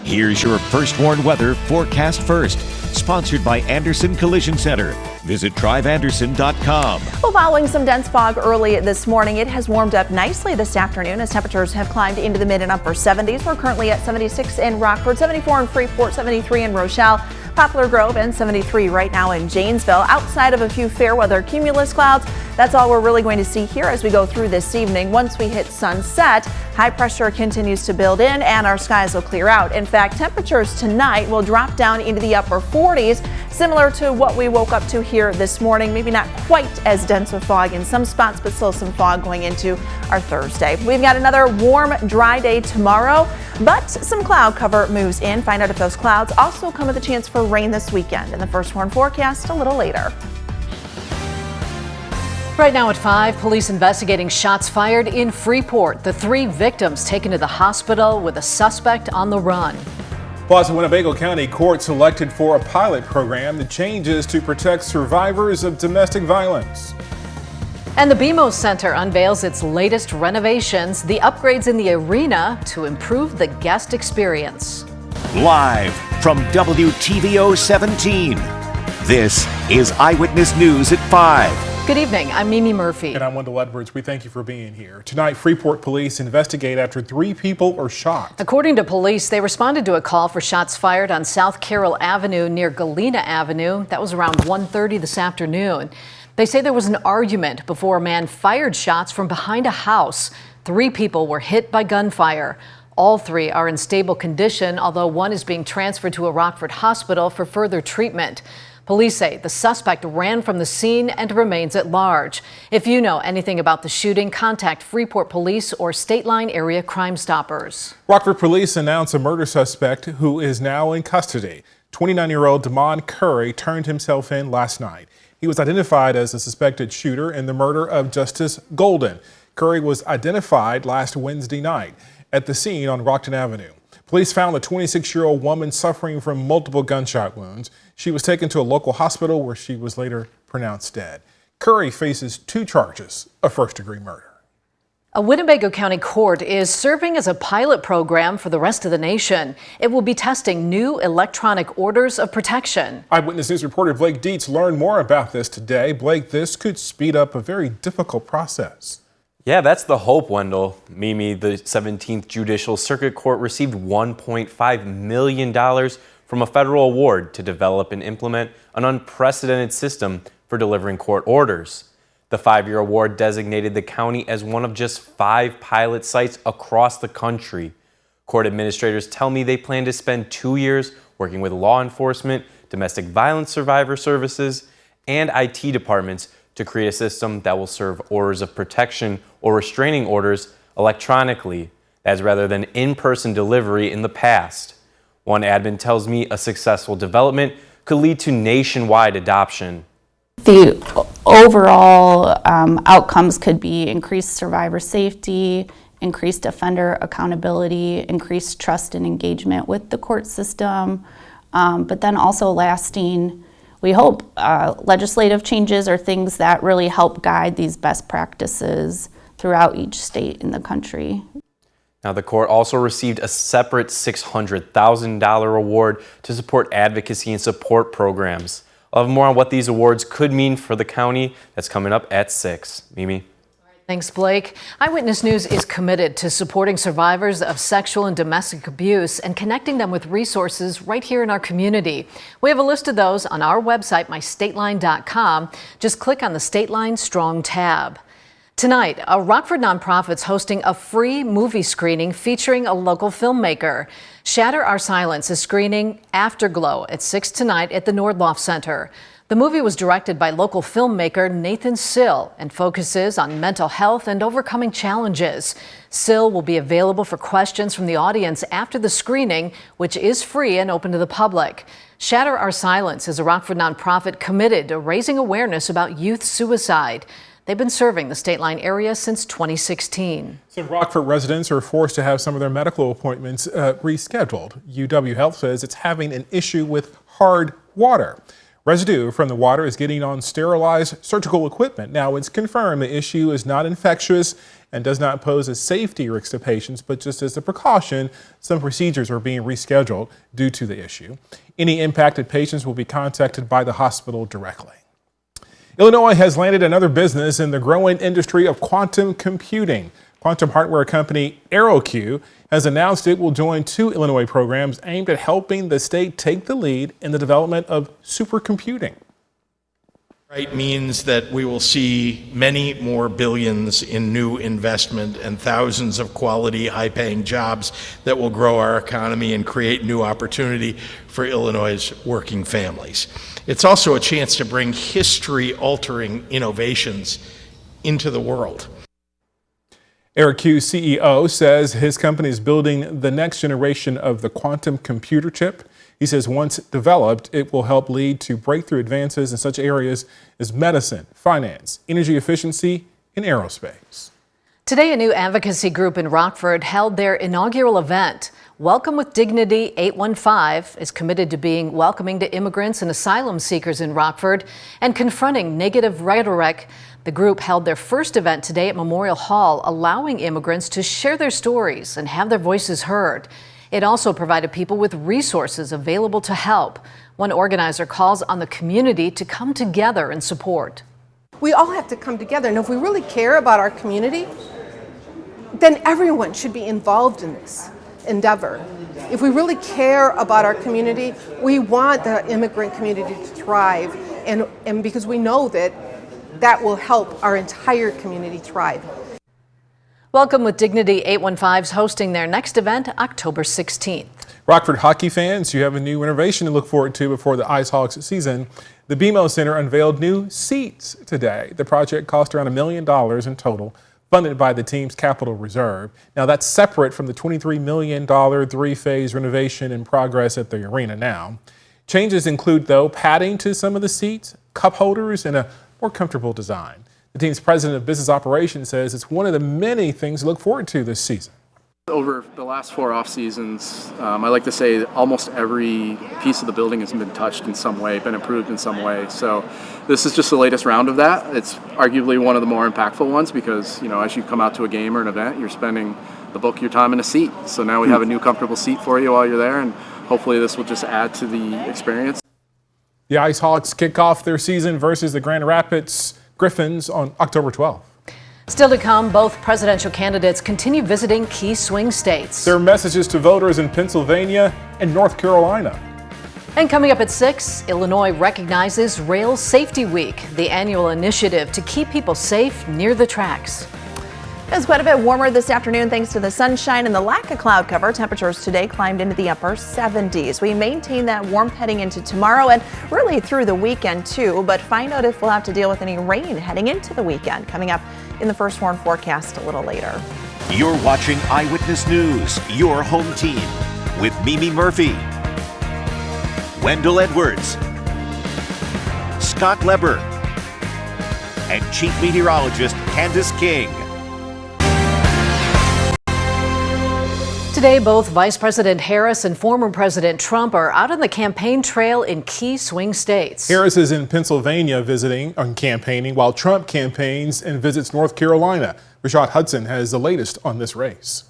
Here's your First Warn Weather forecast first, sponsored by Anderson Collision Center. Visit driveanderson.com. Well, following some dense fog early this morning, it has warmed up nicely this afternoon as temperatures have climbed into the mid and upper 70s. We're currently at 76 in Rockford, 74 in Freeport, 73 in Rochelle, Poplar Grove, and 73 right now in Janesville. Outside of a few fair weather cumulus clouds, that's all we're really going to see here as we go through this evening. Once we hit sunset, high pressure continues to build in and our skies will clear out. In fact, temperatures tonight will drop down into the upper 40s, similar to what we woke up to here this morning. Maybe not quite as dense of fog in some spots, but still some fog going into our Thursday. We've got another warm, dry day tomorrow, but some cloud cover moves in. Find out if those clouds also come with a chance for rain this weekend. In the First Warn forecast a little later. Right now at 5, police investigating shots fired in Freeport. The 3 victims taken to the hospital with a suspect on the run. Plus, a Winnebago County court selected for a pilot program that changes to protect survivors of domestic violence. And the BMO Center unveils its latest renovations, the upgrades in the arena to improve the guest experience. Live from WTVO 17, this is Eyewitness News at 5. Good evening, I'm Mimi Murphy. And I'm Wendell Edwards. We thank you for being here. Tonight, Freeport police investigate after 3 people were shot. According to police, they responded to a call for shots fired on South Carroll Avenue near Galena Avenue. That was around 1:30 this afternoon. They say there was an argument before a man fired shots from behind a house. 3 people were hit by gunfire. All 3 are in stable condition, although one is being transferred to a Rockford hospital for further treatment. Police say the suspect ran from the scene and remains at large. If you know anything about the shooting, contact Freeport Police or State Line Area Crime Stoppers. Rockford police announced a murder suspect who is now in custody. 29-year-old Damon Curry turned himself in last night. He was identified as the suspected shooter in the murder of Justice Golden. Curry was identified last Wednesday night at the scene on Rockton Avenue. Police found the 26-year-old woman suffering from multiple gunshot wounds. She was taken to a local hospital where she was later pronounced dead. Curry faces 2 charges of first-degree murder. A Winnebago County court is serving as a pilot program for the rest of the nation. It will be testing new electronic orders of protection. Eyewitness News reporter Blake Dietz learned more about this today. Blake, this could speed up a very difficult process. Yeah, that's the hope, Wendell. Mimi, the 17th Judicial Circuit Court received $1.5 million from a federal award to develop and implement an unprecedented system for delivering court orders. The 5-year award designated the county as one of just 5 pilot sites across the country. Court administrators tell me they plan to spend 2 years working with law enforcement, domestic violence survivor services, and IT departments to create a system that will serve orders of protection or restraining orders electronically, as rather than in-person delivery in the past. One admin tells me a successful development could lead to nationwide adoption. The overall outcomes could be increased survivor safety, increased offender accountability, increased trust and engagement with the court system, but then also lasting, we hope, legislative changes or things that really help guide these best practices throughout each state in the country. Now, the court also received a separate $600,000 award to support advocacy and support programs. I'll have more on what these awards could mean for the county. That's coming up at 6. Mimi. Thanks, Blake. Eyewitness News is committed to supporting survivors of sexual and domestic abuse and connecting them with resources right here in our community. We have a list of those on our website, mystateline.com. Just click on the State Line Strong tab. Tonight, a Rockford nonprofit's hosting a free movie screening featuring a local filmmaker. Shatter Our Silence is screening Afterglow at 6 tonight at the Nordloff Center. The movie was directed by local filmmaker Nathan Sill and focuses on mental health and overcoming challenges. Sill will be available for questions from the audience after the screening, which is free and open to the public. Shatter Our Silence is a Rockford nonprofit committed to raising awareness about youth suicide. They've been serving the State Line area since 2016. So Rockford residents are forced to have some of their medical appointments rescheduled. UW Health says it's having an issue with hard water. Residue from the water is getting on sterilized surgical equipment. Now, it's confirmed the issue is not infectious and does not pose a safety risk to patients, but just as a precaution, some procedures are being rescheduled due to the issue. Any impacted patients will be contacted by the hospital directly. Illinois has landed another business in the growing industry of quantum computing. Quantum hardware company AeroQ has announced it will join 2 Illinois programs aimed at helping the state take the lead in the development of supercomputing. Right means that we will see many more billions in new investment and thousands of quality, high-paying jobs that will grow our economy and create new opportunity for Illinois' working families. It's also a chance to bring history-altering innovations into the world. AeroQ CEO says his company is building the next generation of the quantum computer chip. He says once developed, it will help lead to breakthrough advances in such areas as medicine, finance, energy efficiency, and aerospace. Today, a new advocacy group in Rockford held their inaugural event. Welcome with Dignity 815 is committed to being welcoming to immigrants and asylum seekers in Rockford and confronting negative rhetoric. The group held their first event today at Memorial Hall, allowing immigrants to share their stories and have their voices heard. It also provided people with resources available to help. One organizer calls on the community to come together and support. We all have to come together, and if we really care about our community, then everyone should be involved in this endeavor. If we really care about our community, we want the immigrant community to thrive, and because we know that will help our entire community thrive. Welcome with Dignity 815 is hosting their next event October 16th. Rockford hockey fans, you have a new renovation to look forward to before the Ice Hawks season. The BMO Center unveiled new seats today. The project cost around $1 million in total, funded by the team's capital reserve. Now that's separate from the $23 million 3-phase renovation in progress at the arena now. Changes include, though, padding to some of the seats, cup holders, and a more comfortable design. The team's president of business operations says it's one of the many things to look forward to this season. Over the last 4 off seasons, I like to say almost every piece of the building has been touched in some way, been improved in some way. So this is just the latest round of that. It's arguably one of the more impactful ones because, as you come out to a game or an event, you're spending the bulk of your time in a seat. So now we have a new comfortable seat for you while you're there, and hopefully this will just add to the experience. The Ice Hawks kick off their season versus the Grand Rapids Griffins on October 12th. Still to come, both presidential candidates continue visiting key swing states. Their messages to voters in Pennsylvania and North Carolina. And coming up at 6, Illinois recognizes Rail Safety Week, the annual initiative to keep people safe near the tracks. It's quite a bit warmer this afternoon thanks to the sunshine and the lack of cloud cover. Temperatures today climbed into the upper 70s. We maintain that warmth heading into tomorrow and really through the weekend too, but find out if we'll have to deal with any rain heading into the weekend. Coming up in the First Warn forecast a little later. You're watching Eyewitness News, your home team, with Mimi Murphy, Wendell Edwards, Scott Leber, and Chief Meteorologist Candace King. Today, both Vice President Harris and former President Trump are out on the campaign trail in key swing states. Harris is in Pennsylvania visiting and campaigning, while Trump campaigns and visits North Carolina. Rashad Hudson has the latest on this race.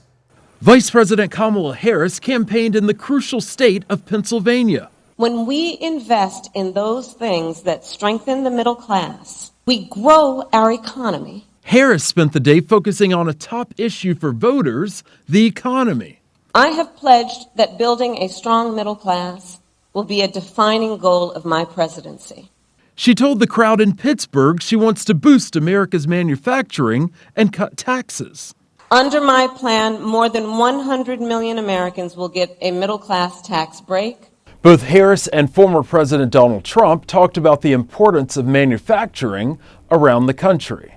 Vice President Kamala Harris campaigned in the crucial state of Pennsylvania. When we invest in those things that strengthen the middle class, we grow our economy. Harris spent the day focusing on a top issue for voters, the economy. I have pledged that building a strong middle class will be a defining goal of my presidency. She told the crowd in Pittsburgh she wants to boost America's manufacturing and cut taxes. Under my plan, more than 100 million Americans will get a middle class tax break. Both Harris and former President Donald Trump talked about the importance of manufacturing around the country.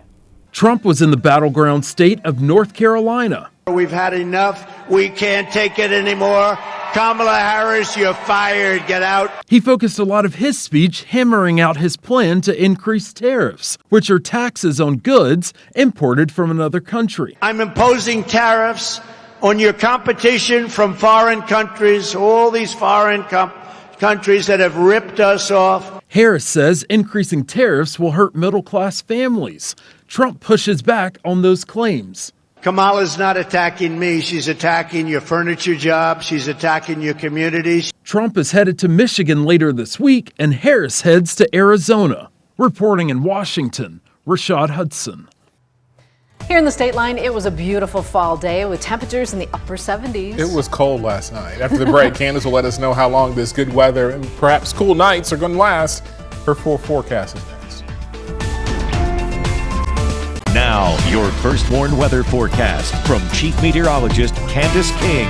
Trump was in the battleground state of North Carolina. We've had enough. We can't take it anymore. Kamala Harris, you're fired. Get out. He focused a lot of his speech hammering out his plan to increase tariffs, which are taxes on goods imported from another country. I'm imposing tariffs on your competition from foreign countries, all these foreign countries that have ripped us off. Harris says increasing tariffs will hurt middle-class families. Trump pushes back on those claims. Kamala's not attacking me. She's attacking your furniture job. She's attacking your communities. Trump is headed to Michigan later this week, and Harris heads to Arizona. Reporting in Washington, Rashad Hudson. Here in the state line, it was a beautiful fall day with temperatures in the upper 70s. It was cold last night. After the break, Candace will let us know how long this good weather and perhaps cool nights are going to last. Her full forecast is next. Now, your first warned weather forecast from Chief Meteorologist Candace King.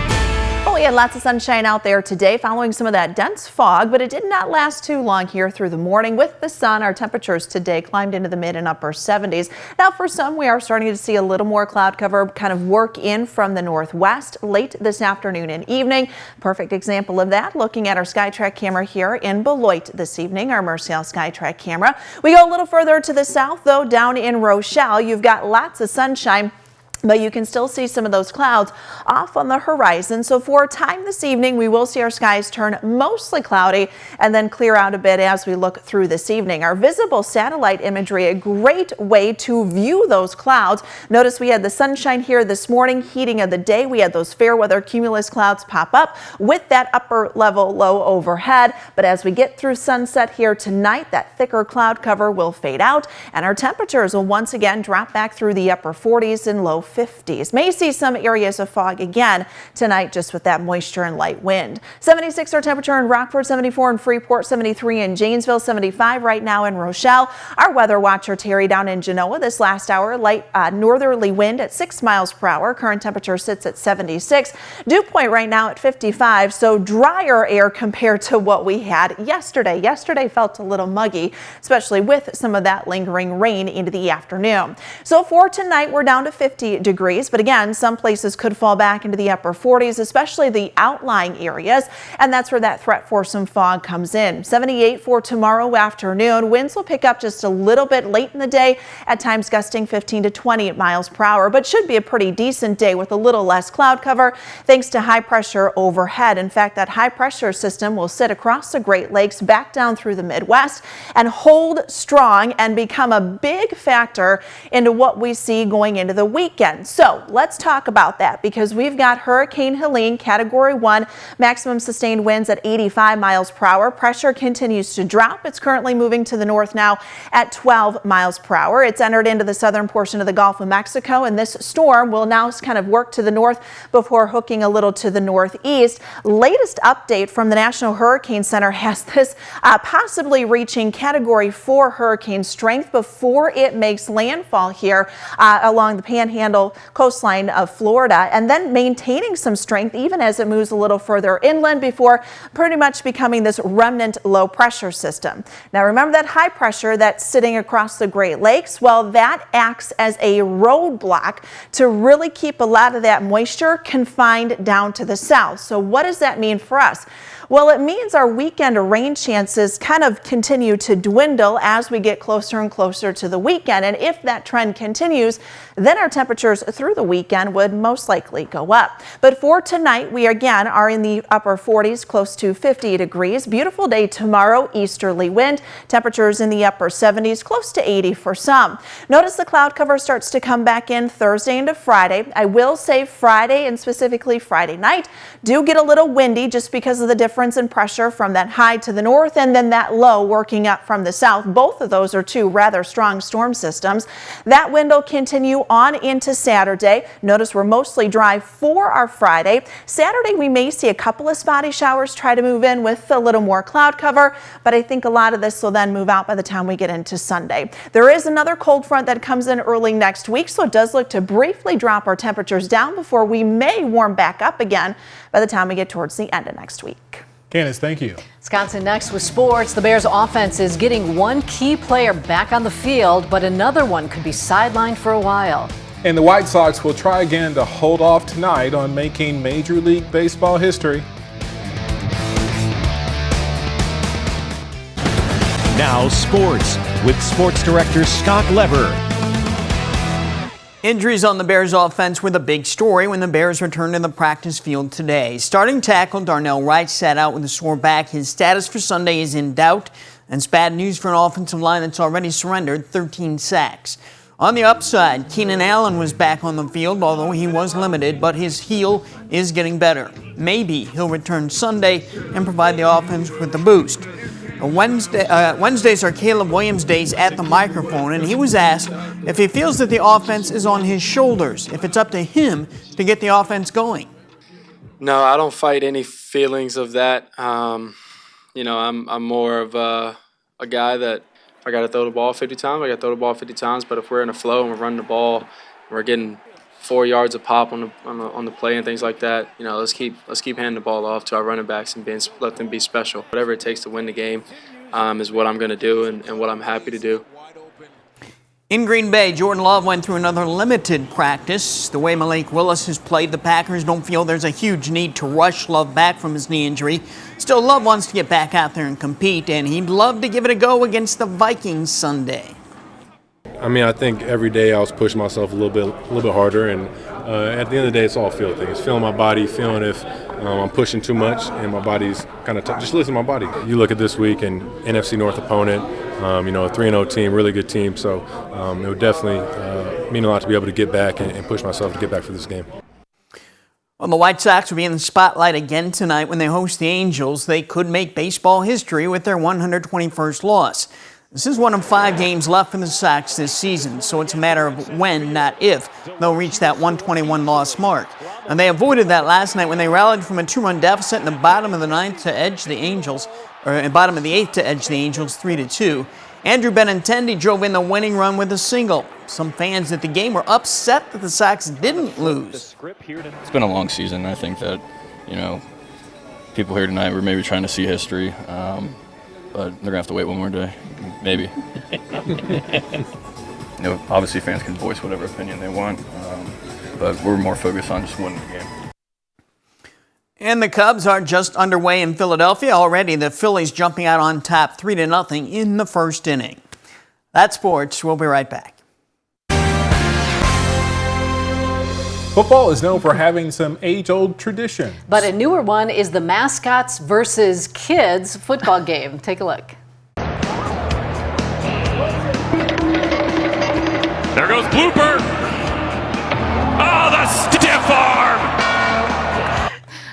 Well, we had lots of sunshine out there today following some of that dense fog, but it did not last too long here through the morning. With the sun, our temperatures today climbed into the mid and upper 70s. Now, for some, we are starting to see a little more cloud cover kind of work in from the northwest late this afternoon and evening. Perfect example of that, looking at our SkyTrack camera here in Beloit this evening, our Mercial SkyTrack camera. We go a little further to the south, though, down in Rochelle. You've got lots of sunshine, but you can still see some of those clouds off on the horizon. So for a time this evening, we will see our skies turn mostly cloudy and then clear out a bit as we look through this evening. Our visible satellite imagery, a great way to view those clouds. Notice we had the sunshine here this morning, heating of the day. We had those fair weather cumulus clouds pop up with that upper level low overhead. But as we get through sunset here tonight, that thicker cloud cover will fade out and our temperatures will once again drop back through the upper 40s and low 50s. May see some areas of fog again tonight just with that moisture and light wind. 76 our temperature in Rockford, 74 in Freeport, 73 in Janesville, 75 right now in Rochelle. Our weather watcher Terry down in Genoa this last hour, light northerly wind at 6 miles per hour. Current temperature sits at 76. Dew point right now at 55, so drier air compared to what we had yesterday. Yesterday felt a little muggy, especially with some of that lingering rain into the afternoon. So for tonight, we're down to 50 degrees, but again, some places could fall back into the upper 40s, especially the outlying areas, and that's where that threat for some fog comes in. 78 for tomorrow afternoon. Winds will pick up just a little bit late in the day, at times gusting 15 to 20 miles per hour, but should be a pretty decent day with a little less cloud cover thanks to high pressure overhead. In fact, that high pressure system will sit across the Great Lakes back down through the Midwest and hold strong and become a big factor into what we see going into the weekend. So let's talk about that because we've got Hurricane Helene, Category 1, maximum sustained winds at 85 miles per hour. Pressure continues to drop. It's currently moving to the north now at 12 miles per hour. It's entered into the southern portion of the Gulf of Mexico, and this storm will now kind of work to the north before hooking a little to the northeast. Latest update from the National Hurricane Center has this possibly reaching Category 4 hurricane strength before it makes landfall here along the Panhandle coastline of Florida, and then maintaining some strength even as it moves a little further inland before pretty much becoming this remnant low pressure system. Now remember that high pressure that's sitting across the Great Lakes? Well, that acts as a roadblock to really keep a lot of that moisture confined down to the south. So what does that mean for us? Well, it means our weekend rain chances kind of continue to dwindle as we get closer and closer to the weekend. And if that trend continues, then our temperatures through the weekend would most likely go up. But for tonight, we again are in the upper 40s, close to 50 degrees. Beautiful day tomorrow, easterly wind. Temperatures in the upper 70s, close to 80 for some. Notice the cloud cover starts to come back in Thursday into Friday. I will say Friday and specifically Friday night do get a little windy just because of the difference in pressure from that high to the north and then that low working up from the south. Both of those are two rather strong storm systems. That wind will continue on into Saturday. Notice we're mostly dry for our Friday. Saturday we may see a couple of spotty showers try to move in with a little more cloud cover, but I think a lot of this will then move out by the time we get into Sunday. There is another cold front that comes in early next week, so it does look to briefly drop our temperatures down before we may warm back up again by the time we get towards the end of next week. Candace, thank you. Wisconsin next with sports. The Bears offense is getting one key player back on the field, but another one could be sidelined for a while. And the White Sox will try again to hold off tonight on making Major League Baseball history. Now sports with sports director Scott Lever. Injuries on the Bears offense were the big story when the Bears returned to the practice field today. Starting tackle Darnell Wright sat out with a sore back. His status for Sunday is in doubt. And it's bad news for an offensive line that's already surrendered 13 sacks. On the upside, Keenan Allen was back on the field, although he was limited, but his heel is getting better. Maybe he'll return Sunday and provide the offense with a boost. Wednesdays are Caleb Williams' days at the microphone, and he was asked if he feels that the offense is on his shoulders, if it's up to him to get the offense going. No, I don't fight any feelings of that. I'm more of a guy that if I got to throw the ball 50 times, I got to throw the ball 50 times. But if we're in a flow and we're running the ball, we're getting 4 yards a pop on the play and things like that. Let's keep handing the ball off to our running backs and let them be special. Whatever it takes to win the game is what I'm going to do and what I'm happy to do. In Green Bay, Jordan Love went through another limited practice. The way Malik Willis has played, the Packers don't feel there's a huge need to rush Love back from his knee injury. Still, Love wants to get back out there and compete, and he'd love to give it a go against the Vikings Sunday. I think every day I was pushing myself a little bit harder, and at the end of the day, it's all feel thing. It's feeling my body, feeling if I'm pushing too much, and my body's kind of just listen to my body. You look at this week, and NFC North opponent, a 3-0 team, really good team. So it would definitely mean a lot to be able to get back and push myself to get back for this game. Well, the White Sox will be in the spotlight again tonight when they host the Angels. They could make baseball history with their 121st loss. This is one of 5 games left for the Sox this season, so it's a matter of when, not if, they'll reach that 121-loss mark. And they avoided that last night when they rallied from a 2-run deficit in the bottom of the 9th to edge the Angels, or in the bottom of the 8th to edge the Angels 3-2. Andrew Benintendi drove in the winning run with a single. Some fans at the game were upset that the Sox didn't lose. It's been a long season. I think that, people here tonight were maybe trying to see history. But they're going to have to wait one more day, maybe. Obviously fans can voice whatever opinion they want, but we're more focused on just winning the game. And the Cubs are just underway in Philadelphia. Already the Phillies jumping out on top 3-0 in the first inning. That's sports. We'll be right back. Football is known for having some age-old traditions. But a newer one is the mascots versus kids football game. Take a look. There goes blooper. Oh, the stiff arm.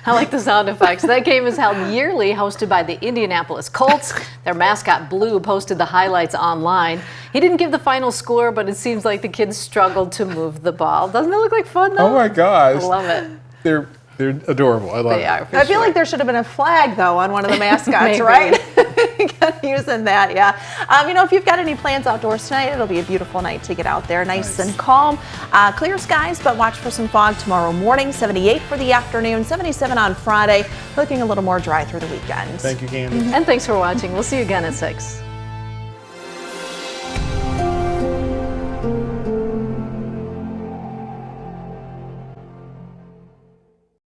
I like the sound effects. That game is held yearly, hosted by the Indianapolis Colts. Their mascot, Blue, posted the highlights online. He didn't give the final score, but it seems like the kids struggled to move the ball. Doesn't it look like fun, though? Oh, my gosh. I love it. They're adorable. I love They are, it. I feel like there should have been a flag, though, on one of the mascots, right? Using that, yeah. If you've got any plans outdoors tonight, it'll be a beautiful night to get out there. Nice and calm. Clear skies, but watch for some fog tomorrow morning. 78 for the afternoon, 77 on Friday. Looking a little more dry through the weekend. Thank you, Candy. And thanks for watching. We'll see you again at 6.